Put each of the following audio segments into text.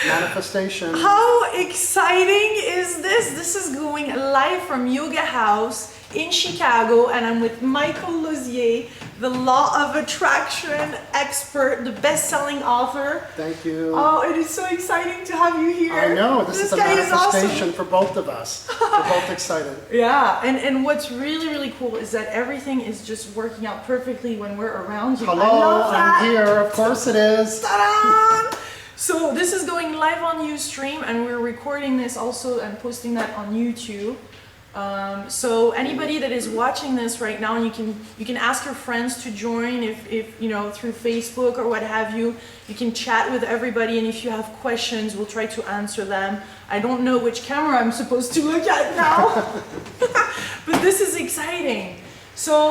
Manifestation. How exciting is this? This is going live from Yoga House in Chicago, and I'm with Michael Losier, the law of attraction expert, the best-selling author. Thank you. Oh, it is so exciting to have you here. I know, this is a guy manifestation awesome. for both of us. We're both excited. Yeah, and what's really cool is that everything is just working out perfectly when we're around you. Hello, I love that. I'm here. Of course it is. Ta-da! So this is going live on Ustream, and we're recording this also and posting that on YouTube. So anybody that is watching this right now, you can ask your friends to join if you know, through Facebook or what have you. You can chat with everybody, and if you have questions, we'll try to answer them. I don't know which camera I'm supposed to look at now, but this is exciting. So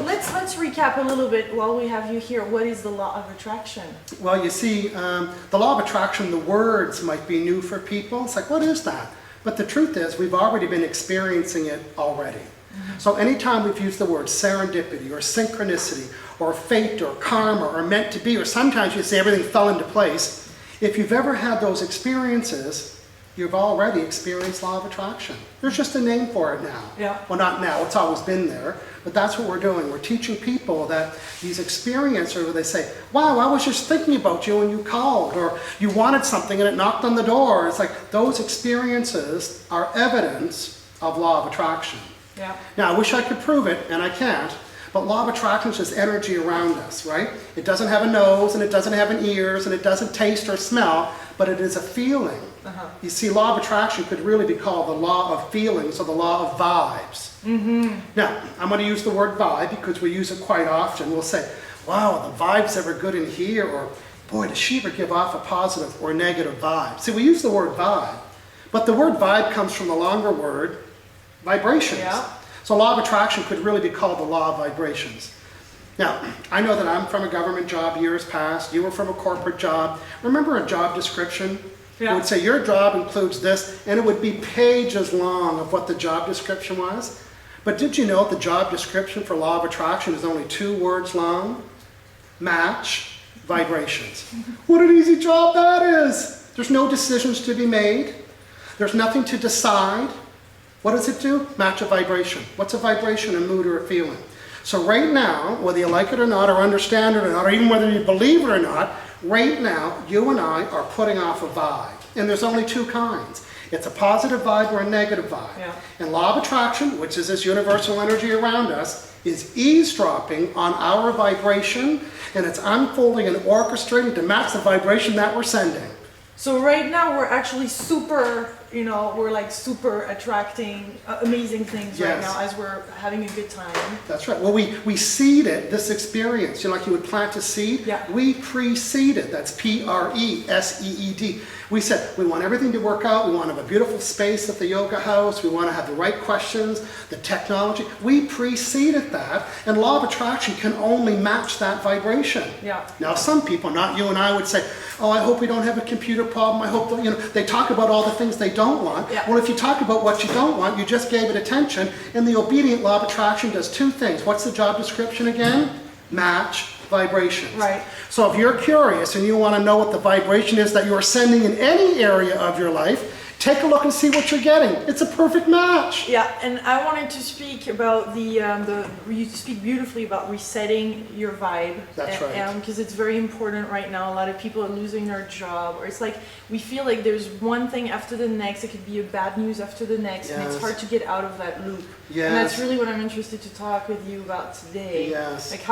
let's recap a little bit while we have you here. What is the law of attraction? Well, you see, the law of attraction, the words might be new for people. It's like, what is that? But the truth is, we've already been experiencing it already. Mm-hmm. So anytime we've used the word serendipity or synchronicity or fate or karma or meant to be, or sometimes you say everything fell into place, if you've ever had those experiences, you've already experienced law of attraction. There's just a name for it now. Yeah. Well, not now, it's always been there, but that's what we're doing. We're teaching people that these experiences where they say, wow, I was just thinking about you when you called, or you wanted something and it knocked on the door. It's like those experiences are evidence of law of attraction. Yeah. Now, I wish I could prove it, and I can't, but law of attraction is just energy around us, right? It doesn't have a nose, and it doesn't have an ears, and it doesn't taste or smell, but it is a feeling. Uh-huh. You see, law of attraction could really be called the law of feelings or the law of vibes. Mm-hmm. Now, I'm going to use the word vibe because we use it quite often. We'll say, wow, the vibe's ever good in here, or boy, does she ever give off a positive or negative vibe? See, we use the word vibe, but the word vibe comes from the longer word vibrations. Yeah. So law of attraction could really be called the law of vibrations. Now, I know that I'm from a government job years past. You were from a corporate job. Remember a job description? Yeah. It would say your job includes this, and it would be pages long of what the job description was. But did you know the job description for law of attraction is only 2 words long? Match vibrations. What an easy job that is. There's no decisions to be made. There's nothing to decide. What does it do? Match a vibration. What's a vibration, a mood, or a feeling? So right now, whether you like it or not, or understand it or not, or even whether you believe it or not, right now, you and I are putting off a vibe. And there's only 2 kinds. It's a positive vibe or a negative vibe. Yeah. And law of attraction, which is this universal energy around us, is eavesdropping on our vibration, and it's unfolding and orchestrating to match the vibration that we're sending. So right now we're actually super, you know, we're like super attracting amazing things right Yes. now as we're having a good time. That's right. Well, we seeded this experience. You know, like you would plant a seed? Yeah. We preceded. That's P-R-E-S-E-E-D. We said, we want everything to work out. We want to have a beautiful space at the yoga house. We want to have the right questions, the technology. We preceded that. And law of attraction can only match that vibration. Yeah. Now, some people, not you and I, would say, oh, I hope we don't have a computer problem. I hope that, you know, they talk about all the things they don't want. Yeah. Well, if you talk about what you don't want, you just gave it attention. And the obedient law of attraction does 2 things. What's the job description again? Match vibrations. Right. So if you're curious and you want to know what the vibration is that you're sending in any area of your life, take a look and see what you're getting. It's a perfect match. Yeah, and I wanted to speak about you speak beautifully about resetting your vibe. That's right. Because it's very important right now. A lot of people are losing their job, or it's like we feel like there's one thing after the next. It could be a bad news after the next, and it's Yes. hard to get out of that loop. Yes. And that's really what I'm interested to talk with you about today. Yes. Like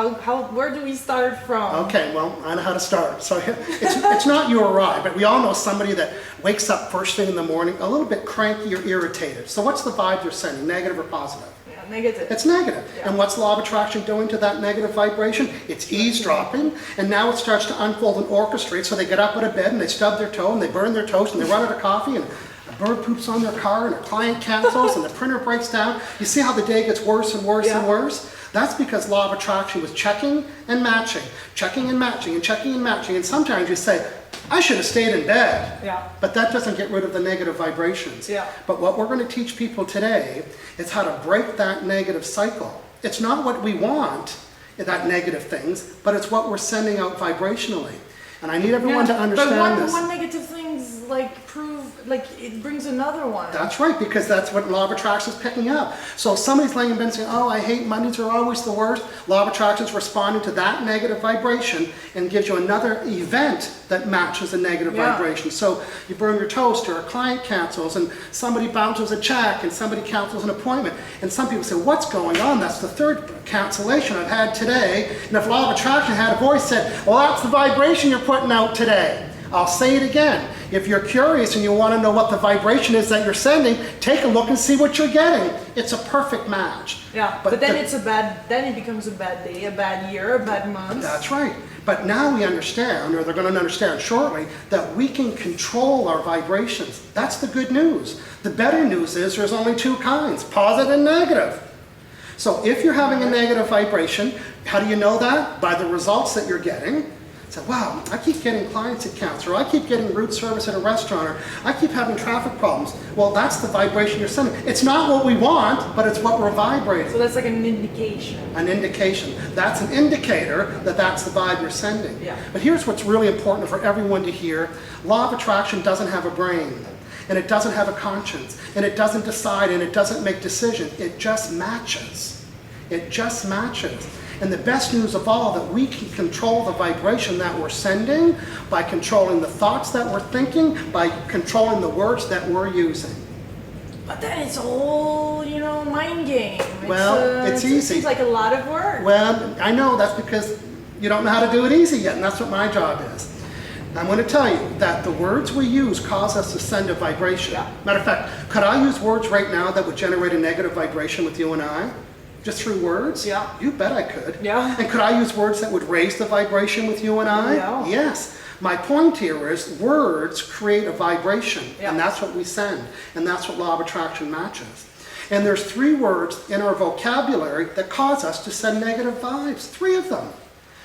where do we start from? Okay, well, I know how to start. So it's not you or I, but we all know somebody that wakes up first thing in the morning a little bit cranky or irritated. So what's the vibe they're sending, negative or positive? Yeah, negative. It's negative. Yeah. And what's law of attraction doing to that negative vibration? It's eavesdropping, and now it starts to unfold and orchestrate. So they get up out of bed and they stub their toe and they burn their toast and they run out of coffee, and a bird poops on their car and a client cancels and the printer breaks down. You see how the day gets worse and worse and worse? That's because law of attraction was checking and matching, checking and matching, and checking and matching. And sometimes you say, I should have stayed in bed. Yeah. But that doesn't get rid of the negative vibrations. Yeah. But what we're going to teach people today is how to break that negative cycle. It's not what we want, that negative things, but it's what we're sending out vibrationally. And I need everyone to understand but this. one negative thing it brings another one. That's right, because that's what law of attraction is picking up. So if somebody's laying in bed and saying, oh, I hate Mondays, are always the worst, law of attraction is responding to that negative vibration and gives you another event that matches a negative vibration. So you burn your toast, or a client cancels, and somebody bounces a check, and somebody cancels an appointment. And some people say, what's going on? That's the third cancellation I've had today. And if law of attraction had a voice said, well, that's the vibration you're putting out today. I'll say it again. If you're curious and you want to know what the vibration is that you're sending, take a look and see what you're getting. It's a perfect match. Yeah, but then it becomes a bad day, a bad year, a bad month. That's right. But now we understand, or they're going to understand shortly, that we can control our vibrations. That's the good news. The better news is there's only two kinds, positive and negative. So if you're having a negative vibration, how do you know that? By the results that you're getting. Say, wow, I keep getting clients at cancer, or I keep getting root service at a restaurant, or I keep having traffic problems. Well, that's the vibration you're sending. It's not what we want, but it's what we're vibrating. So that's like an indication. An indication. That's an indicator that that's the vibe you're sending. Yeah. But here's what's really important for everyone to hear. Law of attraction doesn't have a brain, and it doesn't have a conscience, and it doesn't decide, and it doesn't make decisions. It just matches. It just matches. And the best news of all, that we can control the vibration that we're sending by controlling the thoughts that we're thinking, by controlling the words that we're using. But then it's all, mind game. It's easy. It seems like a lot of work. Well, I know that's because you don't know how to do it easy yet, and that's what my job is. I'm going to tell you that the words we use cause us to send a vibration. Yeah. Matter of fact, could I use words right now that would generate a negative vibration with you and I? Just through words? Yeah. You bet I could. Yeah. And could I use words that would raise the vibration with you and I? Yeah. Yes. My point here is words create a vibration, Yeah. and that's what we send, and that's what law of attraction matches. And there's 3 words in our vocabulary that cause us to send negative vibes, 3 of them.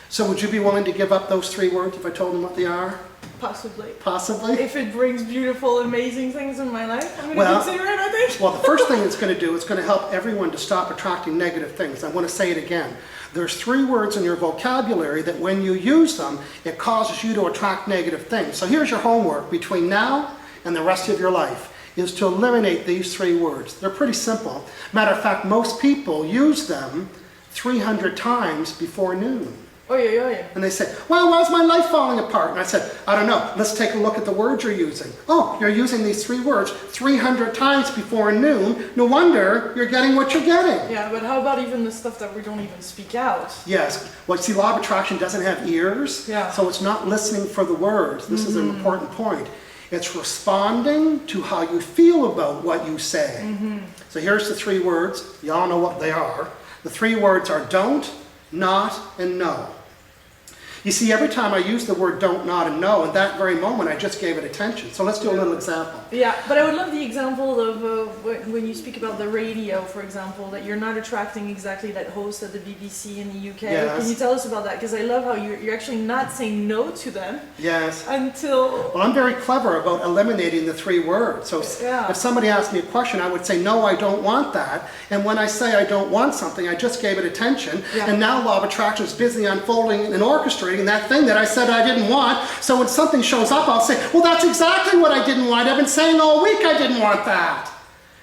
So would you be willing to give up those 3 words if I told them what they are? Possibly. Possibly? If it brings beautiful, amazing things in my life, I'm going to consider it, I think. Well, the first thing it's going to do, it's going to help everyone to stop attracting negative things. I want to say it again. There's 3 words in your vocabulary that when you use them, it causes you to attract negative things. So here's your homework between now and the rest of your life, is to eliminate these 3 words. They're pretty simple. Matter of fact, most people use them 300 times before noon. Oh, yeah. And they say, well, why's my life falling apart? And I said, I don't know. Let's take a look at the words you're using. Oh, you're using these 3 words 300 times before noon. No wonder you're getting what you're getting. Yeah, but how about even the stuff that we don't even speak out? Yes. Well, see, law of attraction doesn't have ears. Yeah. So it's not listening for the words. This is an important point. It's responding to how you feel about what you say. So here's the 3 words. You all know what they are. The 3 words are don't, not, and no. You see, every time I use the word don't, not, and no, in that very moment, I just gave it attention. So let's do a little example. Yeah, but I would love the example of when you speak about the radio, for example, that you're not attracting exactly that host at the BBC in the UK. Yes. Can you tell us about that? Because I love how you're actually not saying no to them. Yes. Until... Well, I'm very clever about eliminating the 3 words. So Yeah. if somebody asked me a question, I would say, no, I don't want that. And when I say I don't want something, I just gave it attention. Yeah. And now law of attraction is busy unfolding and orchestrating that thing that I said I didn't want. So when something shows up, I'll say, well, that's exactly what I didn't want. I've been saying all week I didn't want that.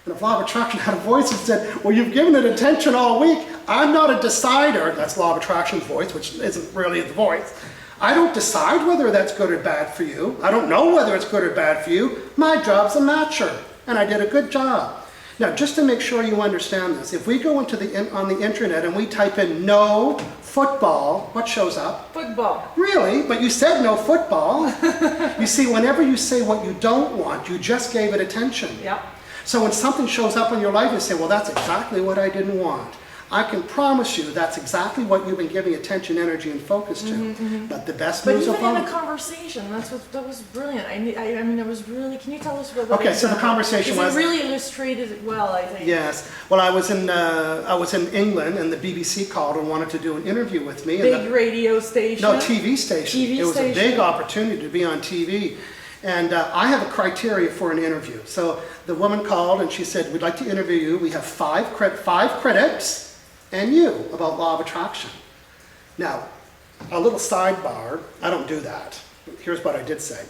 And if law of attraction had a voice and said, well, you've given it attention all week. I'm not a decider. That's law of attraction's voice, which isn't really the voice. I don't decide whether that's good or bad for you. I don't know whether it's good or bad for you. My job's a matcher, and I did a good job. Now, just to make sure you understand this, if we go into on the internet and we type in no football, what shows up? Football. Really? But you said no football. You see, whenever you say what you don't want, you just gave it attention. Yeah. So when something shows up in your life, you say, well, that's exactly what I didn't want. I can promise you that's exactly what you've been giving attention, energy, and focus to. But the best But news of even all... in a conversation, that was brilliant. I mean, that was really... Can you tell us about that? Okay, so the conversation was... It really illustrated it well, I think. Yes. Well, I was in England, and the BBC called and wanted to do an interview with me. Big radio station? No, TV station. TV it was station. a big opportunity to be on TV. And I have a criteria for an interview. So the woman called and she said, we'd like to interview you. We have five critics and you about law of attraction. Now, a little sidebar, I don't do that. Here's what I did say.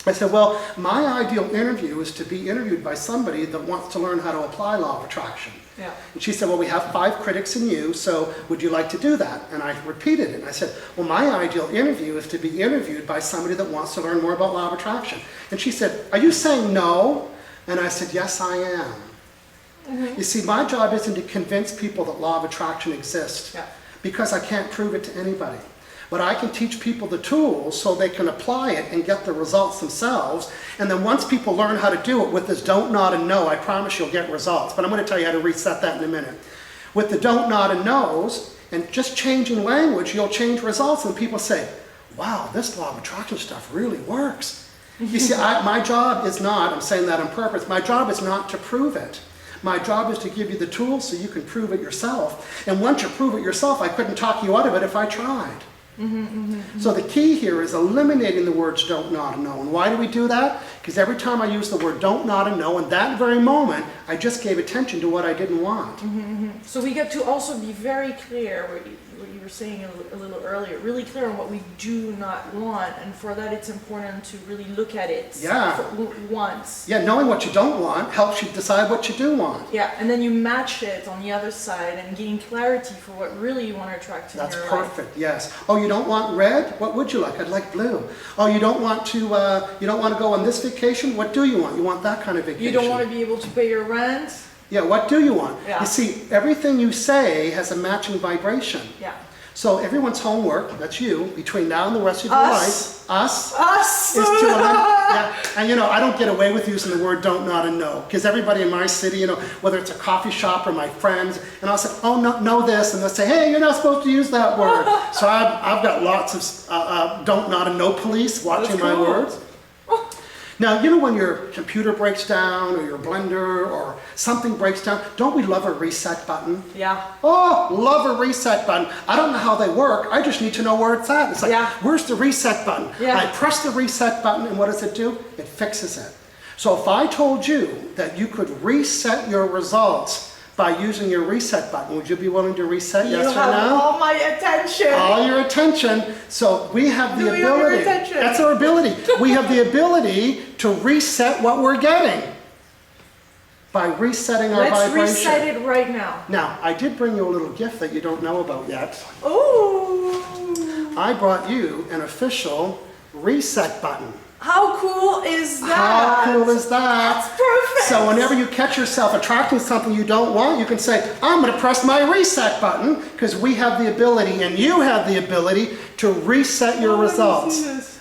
I said, well, my ideal interview is to be interviewed by somebody that wants to learn how to apply law of attraction. Yeah. And she said, well, we have 5 critics in you, so would you like to do that? And I repeated it. And I said, well, my ideal interview is to be interviewed by somebody that wants to learn more about law of attraction. And she said, are you saying no? And I said, yes, I am. Mm-hmm. You see, my job isn't to convince people that law of attraction exists, because I can't prove it to anybody. But I can teach people the tools so they can apply it and get the results themselves. And then once people learn how to do it with this don't, not, and no, I promise you'll get results. But I'm going to tell you how to reset that in a minute. With the don't, not, and no's, and just changing language, you'll change results. And people say, wow, this law of attraction stuff really works. You see, my job is not, I'm saying that on purpose, my job is not to prove it. My job is to give you the tools so you can prove it yourself. And once you prove it yourself, I couldn't talk you out of it if I tried. So the key here is eliminating the words don't, not, and no. And why do we do that? Because every time I use the word don't, not, and no, in that very moment, I just gave attention to what I didn't want. So we get to also be very clear, what you were saying a little earlier, really clear on what we do not want. And for that, it's important to really look at it once. Yeah, knowing what you don't want helps you decide what you do want. Yeah, and then you match it on the other side and gain clarity for what really you want to attract in your life. That's perfect, yes. Oh, you don't want red? What would you like? I'd like blue. Oh, you don't want to go on this vacation? What do you want? You want that kind of vacation. You don't want to be able to pay your rent? Yeah, what do you want? Yeah. You see, everything you say has a matching vibration. Yeah. So everyone's homework, that's you, between now and the rest of your life, us, is to and I don't get away with using the word don't, not, and no, because everybody in my city, whether it's a coffee shop or my friends, and I'll say, oh, no, know this, and they'll say, hey, you're not supposed to use that word. So I've got lots of don't, not, and no police watching my words. Now, when your computer breaks down or your blender or something breaks down, don't we love a reset button? Yeah. Oh, love a reset button. I don't know how they work. I just need to know where it's at. It's like, where's the reset button? Yeah. I press the reset button and what does it do? It fixes it. So if I told you that you could reset your results by using your reset button, would you be willing to reset? Yes or no? You have all my attention. All your attention. So we have the ability. Have your attention. That's our ability. We have the ability to reset what we're getting by resetting our vibration. Let's reset it right now. Now, I did bring you a little gift that you don't know about yet. Oh! I brought you an official reset button. How cool is that? How cool is that? That's perfect. So whenever you catch yourself attracting something you don't want, you can say, I'm going to press my reset button, because we have the ability, and you have the ability, to reset your results.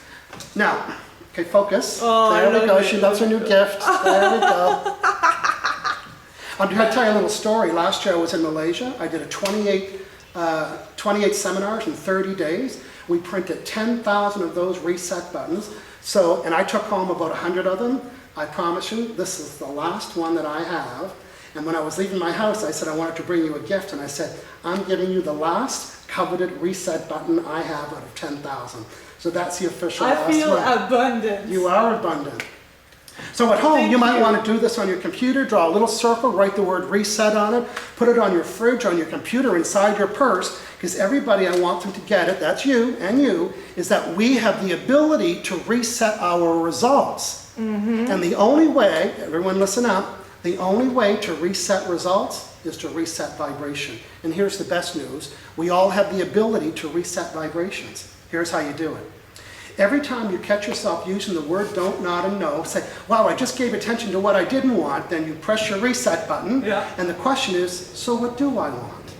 Now, okay, focus. There we go. She loves her new gift. There we go. I'm going to tell you a little story. Last year I was in Malaysia. I did a 28 seminars in 30 days. We printed 10,000 of those reset buttons. So, and I took home about 100 of them. I promise you, this is the last one that I have. And when I was leaving my house, I said I wanted to bring you a gift. And I said, I'm giving you the last coveted reset button I have out of 10,000. So that's the official last one. I feel abundant. You are abundant. So at home, you might want to do this on your computer. Draw a little circle, write the word reset on it, put it on your fridge, on your computer, inside your purse, because everybody, I want them to get it, that's you and you, is that we have the ability to reset our results. And the only way, everyone listen up, the only way to reset results is to reset vibration. And here's the best news. We all have the ability to reset vibrations. Here's how you do it. Every time you catch yourself using the word don't, not, and no, say, wow, I just gave attention to what I didn't want, then you press your reset button, and the question is, so what do I want?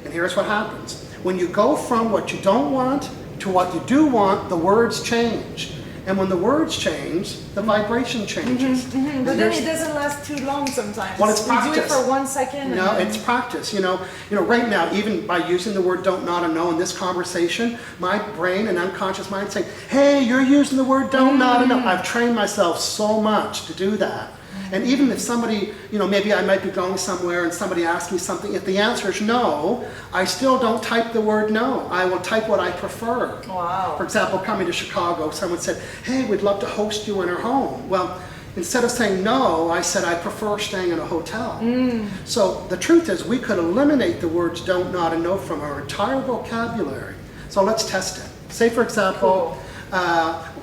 And here's what happens. When you go from what you don't want to what you do want, the words change. And when the words change, the vibration changes. But then it doesn't last too long sometimes. Well, it's practice. We do it for 1 second. No, it's practice. Right now, even by using the word don't, not, and no in this conversation, my brain and unconscious mind saying, hey, you're using the word don't, not, and no. I've trained myself so much to do that. And even if somebody, maybe I might be going somewhere and somebody asks me something, if the answer is no, I still don't type the word no. I will type what I prefer. Wow. For example, coming to Chicago, someone said, hey, we'd love to host you in our home. Well, instead of saying no, I said I prefer staying in a hotel. So the truth is we could eliminate the words don't, not, and no from our entire vocabulary. So let's test it. Say, for example,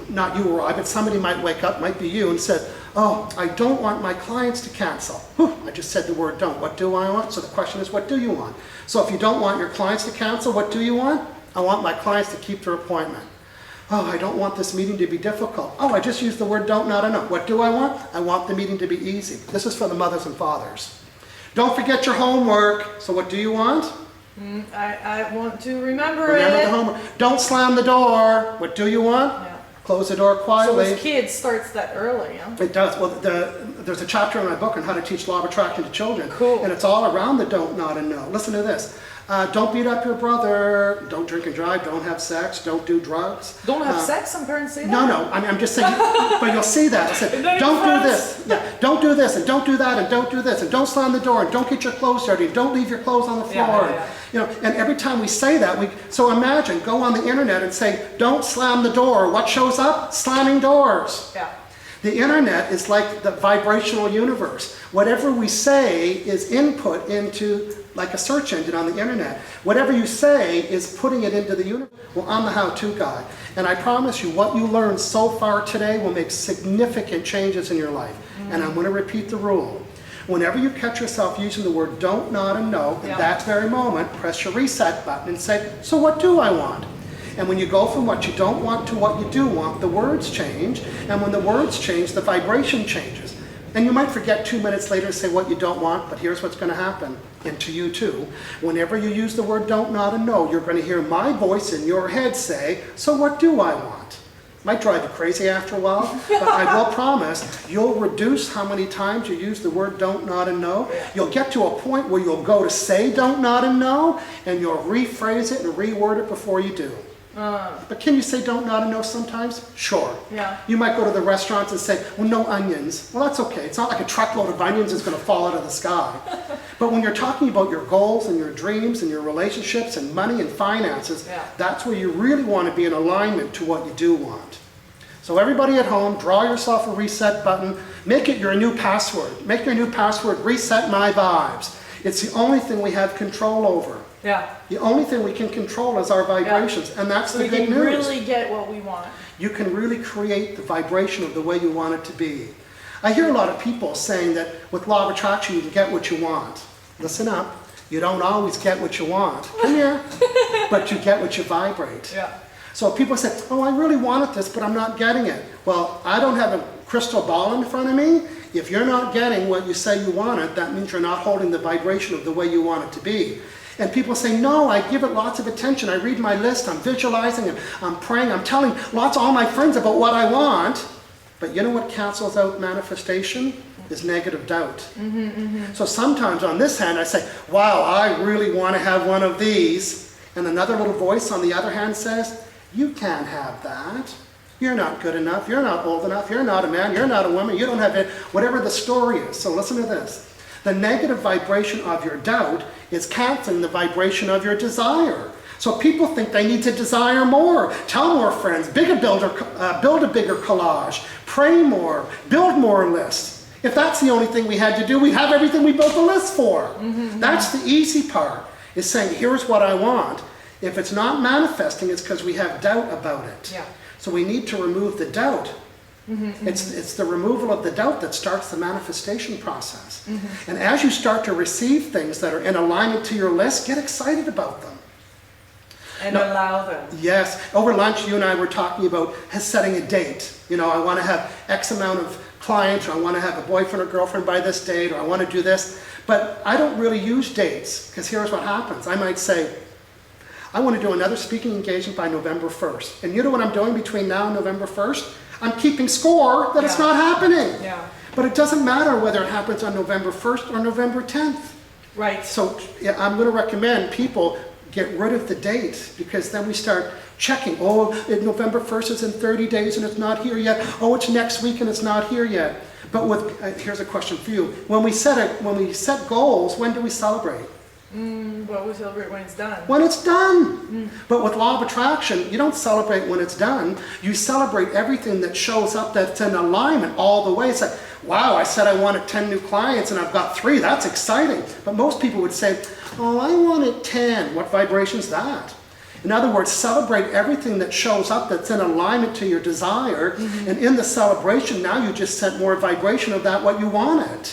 not you or I, but somebody might wake up, might be you, and said, oh, I don't want my clients to cancel. Whew, I just said the word don't. What do I want? So the question is, what do you want? So if you don't want your clients to cancel, what do you want? I want my clients to keep their appointment. Oh, I don't want this meeting to be difficult. Oh, I just used the word don't, not a no. What do I want? I want the meeting to be easy. This is for the mothers and fathers. Don't forget your homework. So what do you want? I want to remember Remember it. the homework. Don't slam the door. What do you want? Yeah. Close the door So quietly. as kids starts that early, yeah? It does. Well, there's a chapter in my book on how to teach law of attraction to children. Cool. And it's all around the don't, not, and no. Listen to this. Don't beat up your brother. Don't drink and drive. Don't have sex. Don't do drugs. Don't have sex, some parents say that? No. I'm just saying, but you'll see that. I said, Is that don't your do this. Yeah, don't do this, and don't do that, and don't do this, and don't slam the door, and don't get your clothes dirty, and don't leave your clothes on the floor. Yeah. You know, and every time we say that, so imagine, go on the internet and say, don't slam the door. What shows up? Slamming doors. Yeah. The internet is like the vibrational universe. Whatever we say is input into, like a search engine on the internet. Whatever you say is putting it into the universe. Well, I'm the how-to guy. And I promise you, what you learned so far today will make significant changes in your life. And I'm going to repeat the rule. Whenever you catch yourself using the word don't, not, and no, at that very moment, press your reset button and say, so what do I want? And when you go from what you don't want to what you do want, the words change. And when the words change, the vibration changes. And you might forget 2 minutes later to say what you don't want, but here's what's going to happen, and to you too. Whenever you use the word don't, not, and no, you're going to hear my voice in your head say, so what do I want? Might drive you crazy after a while, but I will promise you'll reduce how many times you use the word don't, not, and no. You'll get to a point where you'll go to say don't, not, and no, and you'll rephrase it and reword it before you do. But can you say don't, not, and no sometimes? Sure. Yeah. You might go to the restaurants and say, well, no onions. Well, that's okay. It's not like a truckload of onions is going to fall out of the sky. But when you're talking about your goals and your dreams and your relationships and money and finances, that's where you really want to be in alignment to what you do want. So everybody at home, draw yourself a reset button. Make it your new password. Make your new password reset my vibes. It's the only thing we have control over. Yeah. The only thing we can control is our vibrations, and that's the good news. So we can really get what we want. You can really create the vibration of the way you want it to be. I hear a lot of people saying that with law of attraction you can get what you want. Listen up, you don't always get what you want. Come here. But you get what you vibrate. Yeah. So people say, oh, I really wanted this, but I'm not getting it. Well, I don't have a crystal ball in front of me. If you're not getting what you say you wanted, that means you're not holding the vibration of the way you want it to be. And people say, no, I give it lots of attention. I read my list, I'm visualizing, I'm praying, I'm telling all my friends about what I want. But you know what cancels out manifestation? Is negative doubt. So sometimes on this hand I say, wow, I really want to have one of these. And another little voice on the other hand says, you can't have that. You're not good enough, you're not old enough, you're not a man, you're not a woman, you don't have it, whatever the story is. So listen to this. The negative vibration of your doubt is canceling the vibration of your desire. So people think they need to desire more. Tell more friends, build a bigger collage, pray more, build more lists. If that's the only thing we had to do, we have everything we built the list for. That's the easy part, is saying, here's what I want. If it's not manifesting, it's because we have doubt about it. Yeah. So we need to remove the doubt. It's the removal of the doubt that starts the manifestation process. And as you start to receive things that are in alignment to your list, get excited about them. And allow them. Yes. Over lunch, you and I were talking about setting a date. You know, I want to have X amount of clients, or I want to have a boyfriend or girlfriend by this date, or I want to do this. But I don't really use dates, because here's what happens. I might say, I want to do another speaking engagement by November 1st. And you know what I'm doing between now and November 1st? I'm keeping score that it's not happening. Yeah. But it doesn't matter whether it happens on November 1st or November 10th. Right. So I'm going to recommend people get rid of the date, because then we start checking. Oh, November 1st is in 30 days and it's not here yet. Oh, it's next week and it's not here yet. But here's a question for you. When we set goals, when do we celebrate? Well, we celebrate when it's done. When it's done. But with law of attraction, you don't celebrate when it's done. You celebrate everything that shows up that's in alignment all the way. It's like, wow, I said I wanted 10 new clients and I've got 3. That's exciting. But most people would say, oh, I wanted 10. What vibration is that? In other words, celebrate everything that shows up that's in alignment to your desire. And in the celebration, now you just sent more vibration of that what you wanted.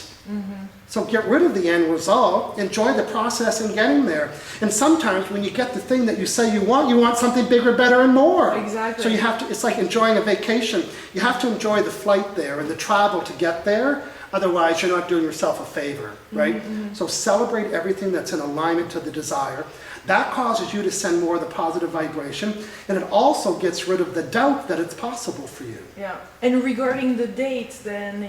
So get rid of the end result, enjoy the process in getting there. And sometimes when you get the thing that you say you want something bigger, better, and more. Exactly. So you have to, it's like enjoying a vacation. You have to enjoy the flight there and the travel to get there. Otherwise, you're not doing yourself a favor, right? So celebrate everything that's in alignment to the desire. That causes you to send more of the positive vibration, and it also gets rid of the doubt that it's possible for you. Yeah. And regarding the date, then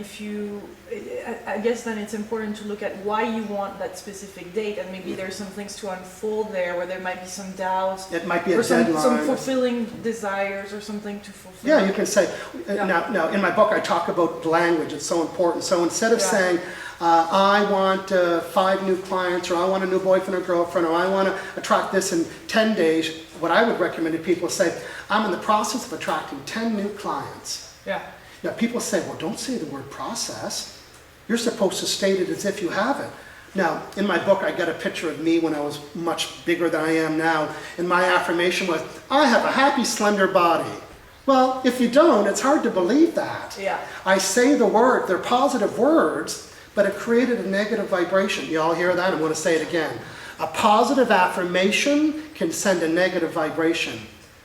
I guess then it's important to look at why you want that specific date, and maybe there's some things to unfold there where there might be some doubts. It might be a or deadline. some fulfilling desires or something to fulfill. Yeah, you can say, now in my book I talk about language, it's so important. So instead of saying, I want 5 new clients, or I want a new boyfriend or girlfriend, or I want to attract this in 10 days, what I would recommend to people is say, I'm in the process of attracting 10 new clients. Yeah. Now people say, well, don't say the word process. You're supposed to state it as if you have it. Now, in my book, I got a picture of me when I was much bigger than I am now, and my affirmation was, I have a happy, slender body. Well, if you don't, it's hard to believe that. Yeah. I say the word, they're positive words, but it created a negative vibration. You all hear that? I'm going to say it again. A positive affirmation can send a negative vibration.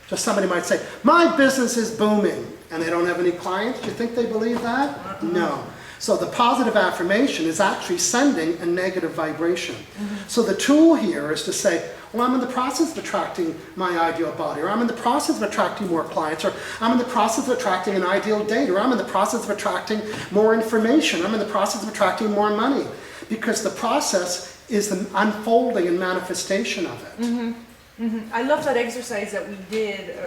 So somebody might say, my business is booming, and they don't have any clients. Do you think they believe that? No. So the positive affirmation is actually sending a negative vibration. So the tool here is to say, well, I'm in the process of attracting my ideal body, or I'm in the process of attracting more clients, or I'm in the process of attracting an ideal date, or I'm in the process of attracting more information, I'm in the process of attracting more money. Because the process is the unfolding and manifestation of it. I love that exercise that we did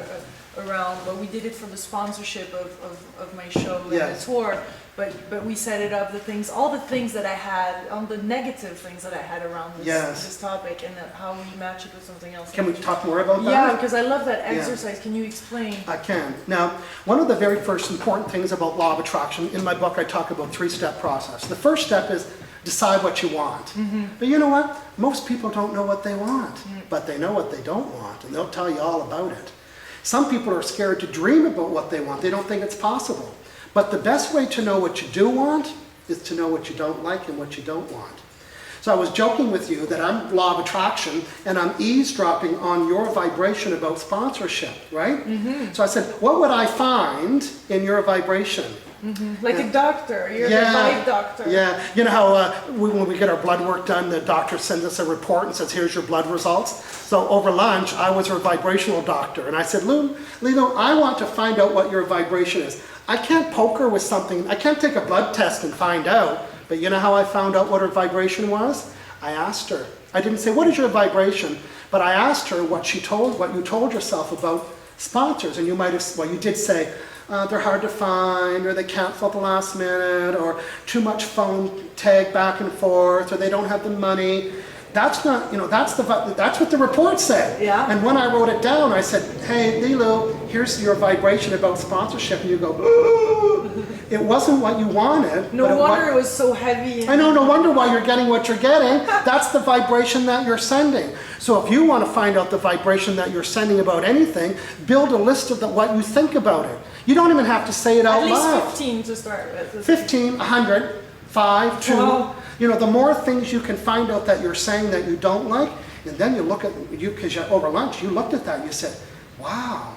around, well, we did it for the sponsorship of my show and the tour, but we set it up, all the things that I had, on the negative things that I had around this topic, and how we match it with something else. Can we talk more about that? Yeah, because I love that exercise. Can you explain? I can. Now, one of the very first important things about law of attraction, in my book I talk about 3-step process. The first step is decide what you want. But you know what? Most people don't know what they want, but they know what they don't want, and they'll tell you all about it. Some people are scared to dream about what they want. They don't think it's possible. But the best way to know what you do want is to know what you don't like and what you don't want. So I was joking with you that I'm law of attraction, and I'm eavesdropping on your vibration about sponsorship, right? So I said, what would I find in your vibration? Like a doctor, you're the vibe doctor. Yeah, you know how when we get our blood work done, the doctor sends us a report and says, here's your blood results. So over lunch, I was her vibrational doctor, and I said, Lilou, I want to find out what your vibration is. I can't poke her with something, I can't take a blood test and find out, but you know how I found out what her vibration was? I asked her. I didn't say, what is your vibration? But I asked her what you told yourself about sponsors, and you might have, well, you did say, they're hard to find, or they cancel at the last minute, or too much phone tag back and forth, or they don't have the money. That's not, that's what the report said. Yeah. And when I wrote it down, I said, hey, Lilou, here's your vibration about sponsorship. And you go, ooh. It wasn't what you wanted. No wonder it was so heavy. I know, no wonder why you're getting what you're getting. That's the vibration that you're sending. So if you want to find out the vibration that you're sending about anything, build a list of what you think about it. You don't even have to say it out loud. At least 15 to start with. 15, 100, 5, 2. Wow. The more things you can find out that you're saying that you don't like, and then you look at you, because over lunch, you looked at that and you said, wow,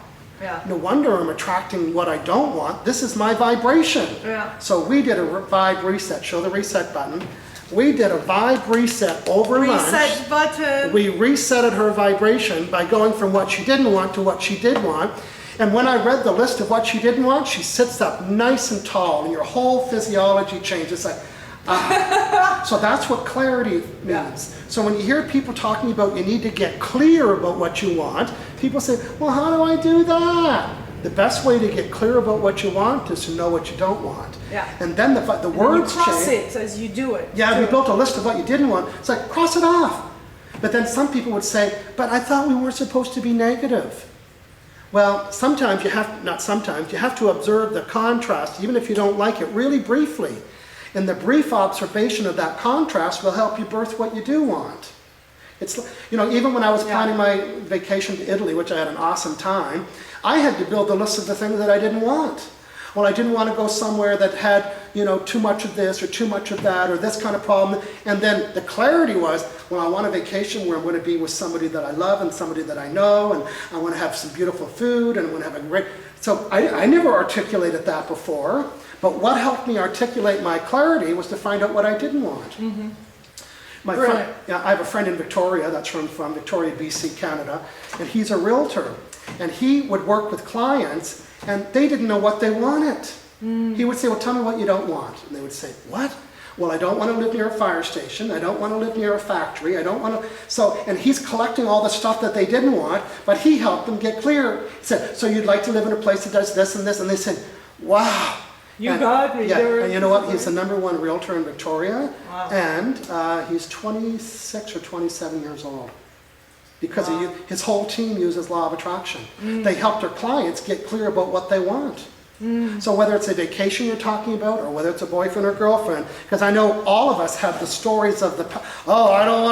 no wonder I'm attracting what I don't want. This is my vibration. Yeah. So we did a vibe reset. Show the reset button. We did a vibe reset over lunch. Reset button. We resetted her vibration by going from what she didn't want to what she did want. And when I read the list of what she didn't want, she sits up nice and tall, and your whole physiology changes. Like, so that's what clarity means. Yeah. So when you hear people talking about you need to get clear about what you want, people say, well, how do I do that? The best way to get clear about what you want is to know what you don't want. Yeah. And then the words change. Cross it as you do it. Yeah, we built a list of what you didn't want. It's like, cross it off. But then some people would say, but I thought we weren't supposed to be negative. Well, sometimes you have, not sometimes, you have to observe the contrast, even if you don't like it, really briefly. And the brief observation of that contrast will help you birth what you do want. It's, even when I was planning my vacation to Italy, which I had an awesome time, I had to build a list of the things that I didn't want. Well, I didn't want to go somewhere that had, too much of this or too much of that or this kind of problem. And then the clarity was, well, I want a vacation where I'm going to be with somebody that I love and somebody that I know, and I want to have some beautiful food, and I want to have a great... So I never articulated that before, but what helped me articulate my clarity was to find out what I didn't want. Mm-hmm. I have a friend in Victoria, that's from Victoria, BC, Canada, and he's a realtor. And he would work with clients, and they didn't know what they wanted. He would say, well, tell me what you don't want. And they would say, what? Well, I don't want to live near a fire station. I don't want to live near a factory. I don't want to... So, and he's collecting all the stuff that they didn't want, but he helped them get clear. He said, so you'd like to live in a place that does this and this? And they said, wow. You got me. Yeah, and you know what? He's the #1 realtor in Victoria, and he's 26 or 27 years old. Because his whole team uses law of attraction. They help their clients get clear about what they want. So whether it's a vacation you're talking about, or whether it's a boyfriend or girlfriend, because I know all of us have the stories of I don't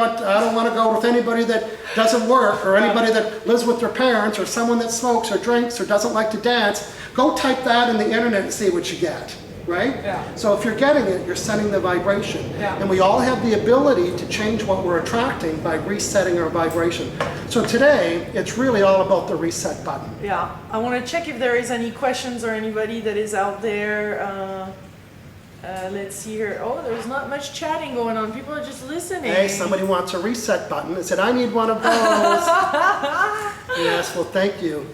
want to go with anybody that doesn't work, or anybody that lives with their parents, or someone that smokes or drinks or doesn't like to dance. Go type that in the internet and see what you get. Right? Yeah. So if you're getting it, you're sending the vibration. Yeah. And we all have the ability to change what we're attracting by resetting our vibration. So today, it's really all about the reset button. Yeah. I want to check if there is any questions or anybody that is out there. Let's see here. Oh, there's not much chatting going on. People are just listening. Hey, somebody wants a reset button. I said, I need one of those. Yes, well, thank you.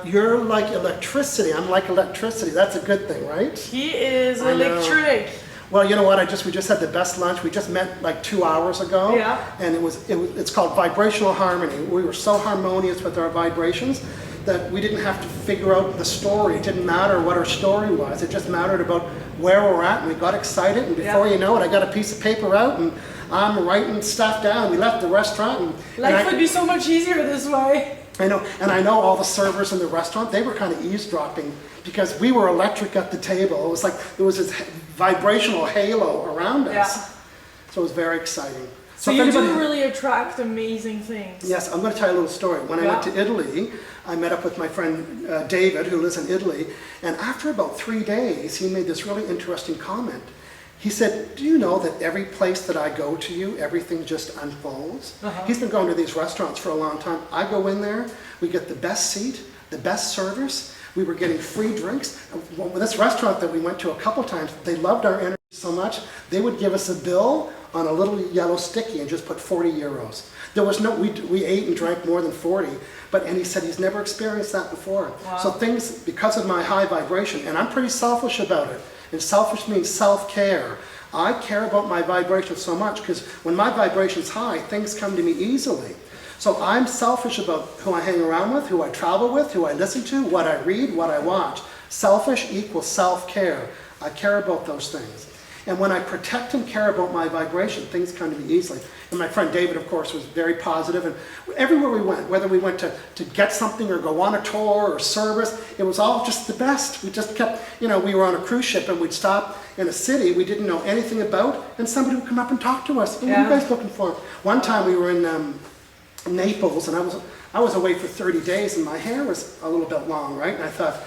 You're like electricity. I'm like electricity. That's a good thing, right? He is electric. Well, you know what? We just had the best lunch. We just met like 2 hours ago. Yeah. And it's called Vibrational Harmony. We were so harmonious with our vibrations that we didn't have to figure out the story. It didn't matter what our story was. It just mattered about where we're at, and we got excited, and before you know it, I got a piece of paper out, and I'm writing stuff down. We left the restaurant. Life would be so much easier this way. I know, and I know all the servers in the restaurant, they were kind of eavesdropping because we were electric at the table. It was like there was this vibrational halo around us. Yeah. So it was very exciting. So you do really attract amazing things. Yes, I'm going to tell you a little story. When I went to Italy, I met up with my friend David, who lives in Italy, and after about 3 days, he made this really interesting comment. He said, do you know that every place that I go to you, everything just unfolds? He's been going to these restaurants for a long time. I go in there, we get the best seat, the best service. We were getting free drinks. With this restaurant that we went to a couple times, they loved our energy so much, they would give us a bill on a little yellow sticky and just put 40 euros. There was no, we ate and drank more than 40, and he said he's never experienced that before. Wow. So things, because of my high vibration, and I'm pretty selfish about it. And selfish means self-care. I care about my vibration so much because when my vibration's high, things come to me easily. So I'm selfish about who I hang around with, who I travel with, who I listen to, what I read, what I watch. Selfish equals self-care. I care about those things. And when I protect and care about my vibration, things come to me easily. And my friend David, of course, was very positive. And everywhere we went, whether we went to get something or go on a tour or service, it was all just the best. We just kept, we were on a cruise ship and we'd stop in a city we didn't know anything about, and somebody would come up and talk to us. What are you guys looking for? One time we were in Naples, and I was away for 30 days, and my hair was a little bit long, right? And I thought,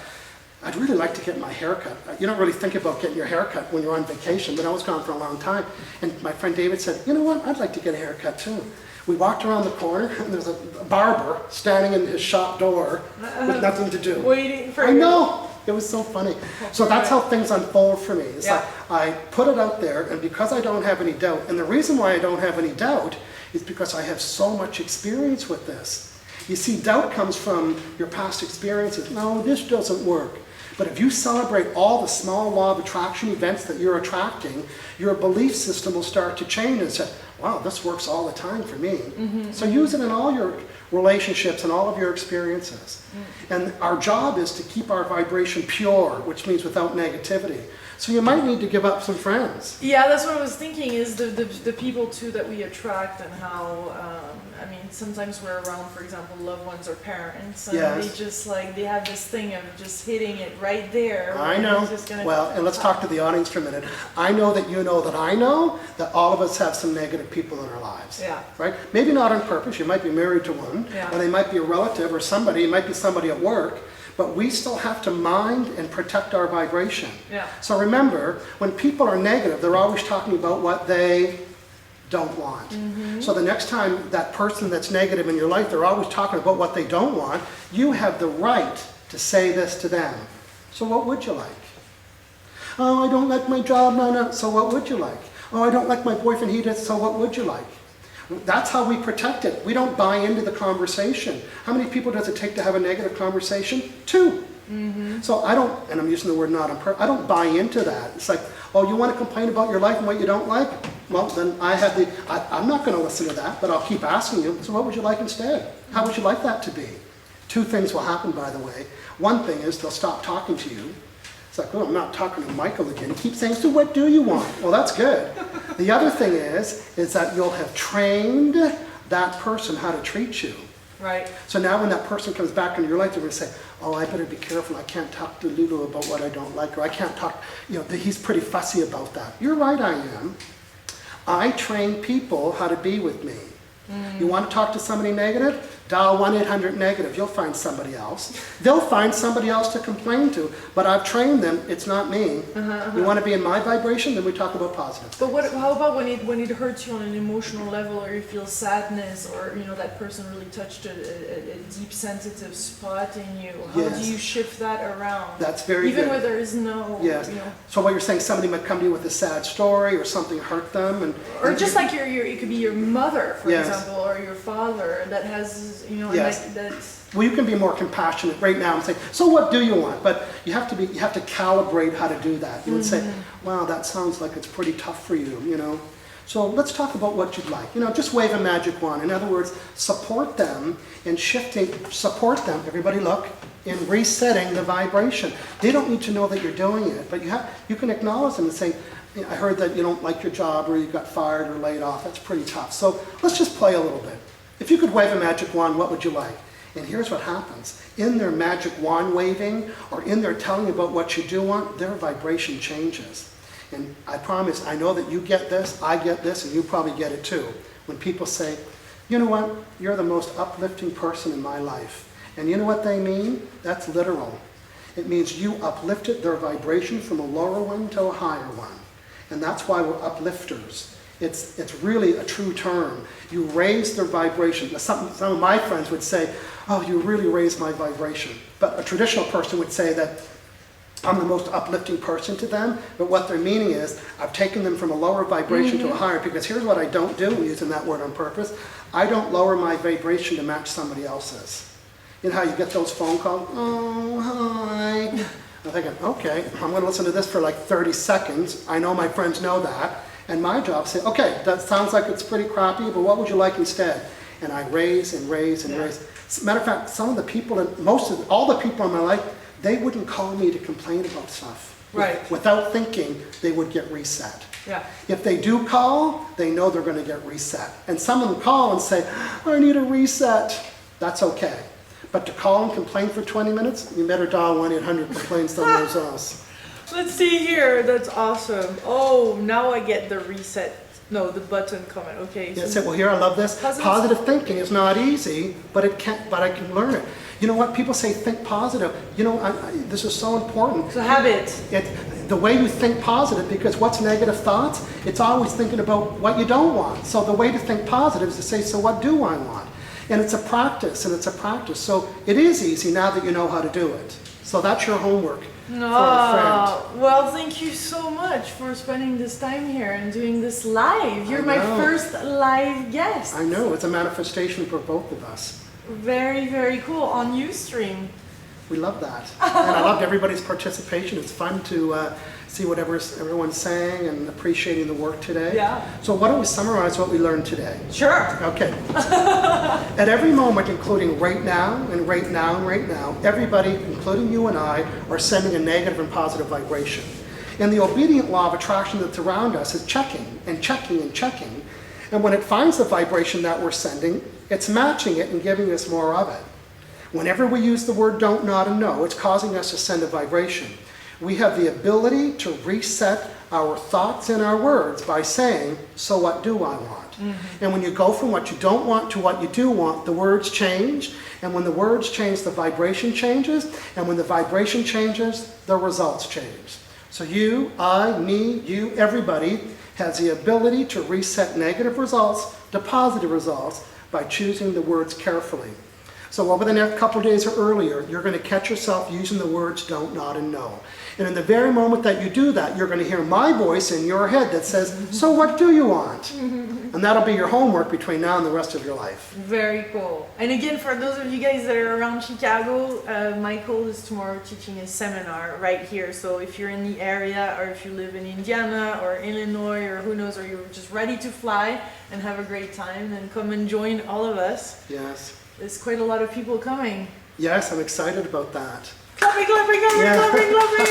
I'd really like to get my hair cut. You don't really think about getting your hair cut when you're on vacation, but I was gone for a long time. And my friend David said, you know what, I'd like to get a haircut too. We walked around the corner, and there's a barber standing in his shop door with nothing to do. Waiting for I know! It was so funny. So that's how things unfold for me. It's like I put it out there, and because I don't have any doubt, and the reason why I don't have any doubt is because I have so much experience with this. You see, doubt comes from your past experiences. No, this doesn't work. But if you celebrate all the small law of attraction events that you're attracting, your belief system will start to change and say, wow, this works all the time for me. So use it in all your relationships and all of your experiences. And our job is to keep our vibration pure, which means without negativity. So you might need to give up some friends. Yeah, that's what I was thinking, is the people too that we attract, and how I mean, sometimes we're around, for example, loved ones or parents, and Yes. they just like, they have this thing of just hitting it right there. I where know. it's just gonna- Well, and let's talk to the audience for a minute. I know that you know that I know that all of us have some negative people in our lives. Yeah. Right? Maybe not on purpose. You might be married to one, Yeah. or they might be a relative or somebody. It might be somebody at work. But we still have to mind and protect our vibration. Yeah. So remember, when people are negative, they're always talking about what they don't want. So the next time that person that's negative in your life, they're always talking about what they don't want, you have the right to say this to them. So what would you like? Oh, I don't like my job, no. So what would you like? Oh, I don't like my boyfriend, he did, so what would you like? That's how we protect it. We don't buy into the conversation. How many people does it take to have a negative conversation? 2. So I don't, and I'm using the word not on purpose, I don't buy into that. It's like, oh, you want to complain about your life and what you don't like? Well, then I'm not going to listen to that, but I'll keep asking you, so what would you like instead? How would you like that to be? 2 things will happen, by the way. One thing is they'll stop talking to you. It's like, oh, I'm not talking to Michael again. He keeps saying, so what do you want? Well, that's good. The other thing is that you'll have trained that person how to treat you. Right. So now when that person comes back into your life, they're going to say, oh, I better be careful. I can't talk to Lilou about what I don't like, or I can't talk, he's pretty fussy about that. You're right, I am. I train people how to be with me. You want to talk to somebody negative? Dial 1-800-negative. You'll find somebody else. They'll find somebody else to complain to, but I've trained them. It's not me. You want to be in my vibration? Then we talk about positive. But how about when it hurts you on an emotional level, or you feel sadness, or that person really touched a deep sensitive spot in you? How Yes. do you shift that around? That's very Even good. where there is no, Yes. So what you're saying, somebody might come to you with a sad story, or something hurt them, or just like it could be your mother, for Yes. example, or your father that has, Yes. and that's. well, you can be more compassionate right now and say, so what do you want? But you have to calibrate how to do that. You would say, wow, that sounds like it's pretty tough for you, So let's talk about what you'd like. Just wave a magic wand. In other words, support them in support them, everybody look, in resetting the vibration. They don't need to know that you're doing it, but you can acknowledge them and say, I heard that you don't like your job, or you got fired or laid off. That's pretty tough. So let's just play a little bit. If you could wave a magic wand, what would you like? And here's what happens. In their magic wand waving, or in their telling you about what you do want, their vibration changes. And I promise, I know that you get this, I get this, and you probably get it too. When people say, you know what, you're the most uplifting person in my life. And you know what they mean? That's literal. It means you uplifted their vibration from a lower one to a higher one. And that's why we're uplifters. It's really a true term. You raise their vibration. Some of my friends would say, oh, you really raised my vibration. But a traditional person would say that I'm the most uplifting person to them. But what they're meaning is, I've taken them from a lower vibration to a higher, because here's what I don't do, using that word on purpose. I don't lower my vibration to match somebody else's. You know how you get those phone calls? Oh, hi. I'm thinking, okay, I'm going to listen to this for like 30 seconds. I know my friends know that. And my job is to say, okay, that sounds like it's pretty crappy, but what would you like instead? And I raise and raise and raise. As a matter of fact, some of the people, all the people in my life, they wouldn't call me to complain about stuff. Right. Without thinking, they would get reset. Yeah. If they do call, they know they're going to get reset. And some of them call and say, I need a reset. That's okay. But to call and complain for 20 minutes, you better dial 1-800-complain somewhere else. Let's see here. That's awesome. Oh, now I get the reset. No, the button comment. Okay. Yeah, say, well, here, I love this. Positive thinking is not easy, but I can learn it. You know what? People say think positive. This is so important. It's a habit. The way you think positive, because what's negative thoughts? It's always thinking about what you don't want. So the way to think positive is to say, so what do I want? And it's a practice, So it is easy now that you know how to do it. So that's your homework. No, for a friend. well, thank you so much for spending this time here and doing this live. You're my first live guest. I know, it's a manifestation for both of us. Very, very cool. On Ustream. We love that. And I loved everybody's participation. It's fun to see what everyone's saying and appreciating the work today. Yeah. So why don't we summarize what we learned today? Sure. Okay. At every moment, including right now and right now and right now, everybody, including you and I, are sending a negative and positive vibration. And the obedient law of attraction that's around us is checking and checking and checking. And when it finds the vibration that we're sending, it's matching it and giving us more of it. Whenever we use the word don't, not, and no, it's causing us to send a vibration. We have the ability to reset our thoughts and our words by saying, so what do I want? And when you go from what you don't want to what you do want, the words change. And when the words change, the vibration changes. And when the vibration changes, the results change. So you, I, me, you, everybody has the ability to reset negative results to positive results by choosing the words carefully. So over the next couple of days or earlier, you're going to catch yourself using the words don't, not, and no. And in the very moment that you do that, you're going to hear my voice in your head that says, so what do you want? And that'll be your homework between now and the rest of your life. Very cool. And again, for those of you guys that are around Chicago, Michael is tomorrow teaching a seminar right here. So if you're in the area, or if you live in Indiana or Illinois, or who knows, or you're just ready to fly and have a great time, then come and join all of us. Yes. There's quite a lot of people coming. Yes, I'm excited about that. Clapping, clapping, clapping, Yeah. clapping, clapping.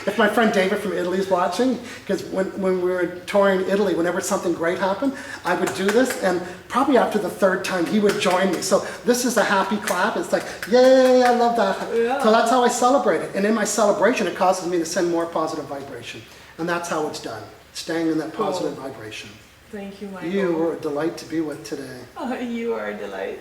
If my friend David from Italy is watching, because when we were touring Italy, whenever something great happened, I would do this, and probably after the third time, he would join me. So this is a happy clap. It's like, yay, I love that. Yeah. So that's how I celebrate it. And in my celebration, it causes me to send more positive vibration. And that's how it's done, staying in that positive vibration. Thank you, Michael. You were a delight to be with today. Oh, you are a delight.